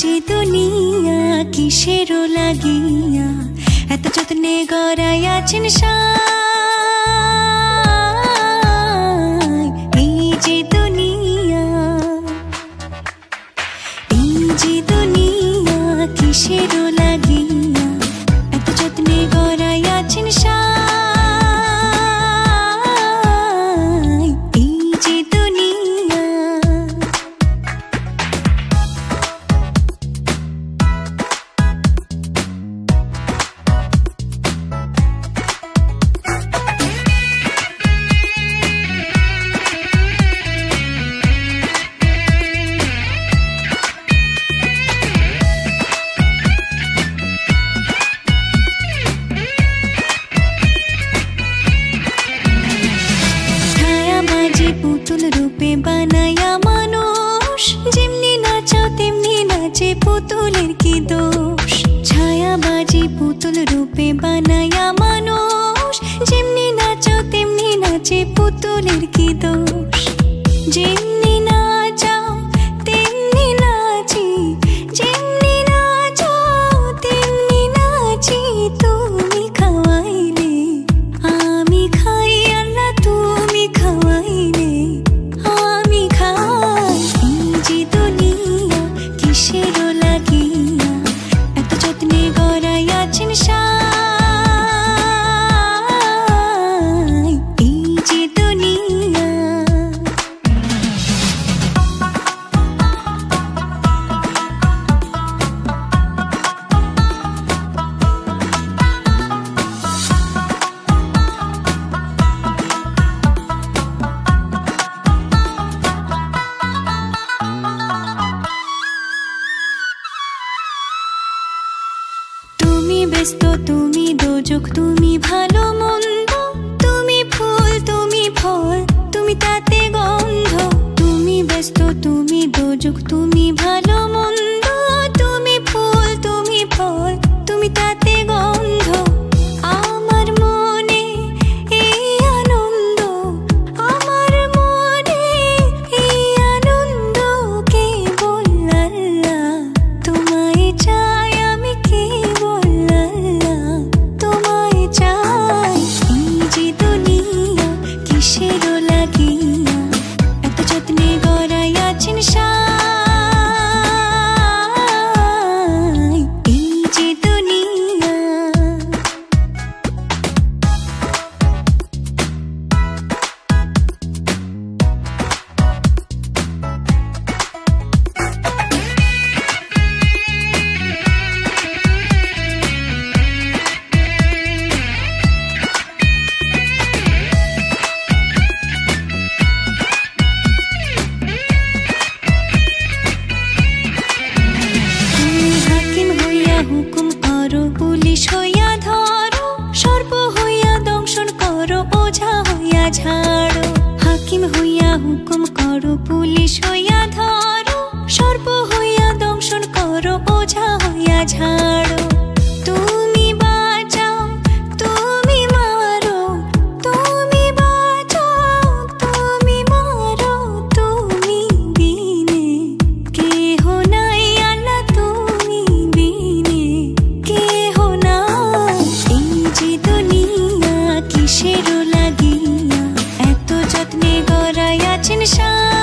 যে দুনিয়া কিসেরও লাগিয়া এত যত্নে গড়াইয়াছেন সাই। এই যে দুনিয়া কিসেরও লাগিয়া এত যত্নে গড়াইয়াছেন সাই। এই যে দুনিয়া পুতুল রূপে বানায়া মানুষ, যেমনি নাচাও তেমনি নাচে, পুতুলের কি দোষ। ছায়াবাজি পুতুল রূপে বানায়া মানুষ, যেমনি নাচাও তেমনি নাচে, পুতুলের কি দোষ। যেমনি নাচাও তেমনি নাচি, যেমনি নাচাও তেমনি নাচি, তুমি খাওয়াইলে আমি খাই, আল্লাহ তুমি খাওয়াইলে আমি খাই। এই যে দুনিয়া কিসেরও লাগিয়া এত যত্নে গড়াইয়াছেন সাই। এই যে দুনিয়া ব্যস্ত, তুমি দোজক, তুমি ভালো মন্দ, তুমি ফুল তুমি ফল, তুমি তাতে গন্ধ। তুমি ব্যস্ত, তুমি দোজক, তুমি ভালো মন্দ, তুমি ফুল তুমি ফল, তুমি তাতে গন্ধ। আমার মনে এই আনন্দ, আমার মনে এই আনন্দ, কেবল আল্লাহ তোমায় চাই, আমি কেবল তোমায় চাই। এই যে দুনিয়া কিসেরও লাগিয়া এত যত্নে গড়াইয়াছেন সাই। এই যে দুনিয়া হুকুম করো, পুলিশ হইয়া ধরো, সর্প হইয়া দংশন করো, ওঝা হইয়া ঝাড়ো। হাকিম হইয়া হুকুম করো, পুলিশ হইয়া ধরো, সর্প হইয়া দংশন করো, ওঝা হইয়া ঝাড়ো। তুমি বাঁচাও, তুমি মারো, তুমি বাঁচাও, তুমি মারো, তুমি বিনে কেহ নাই, আল্লাহ তুমি বিনে কেহ নাই। এই যে দুনিয়া কিসেরও লাগিয়া এত যত্নে গড়াইয়াছেন সাই।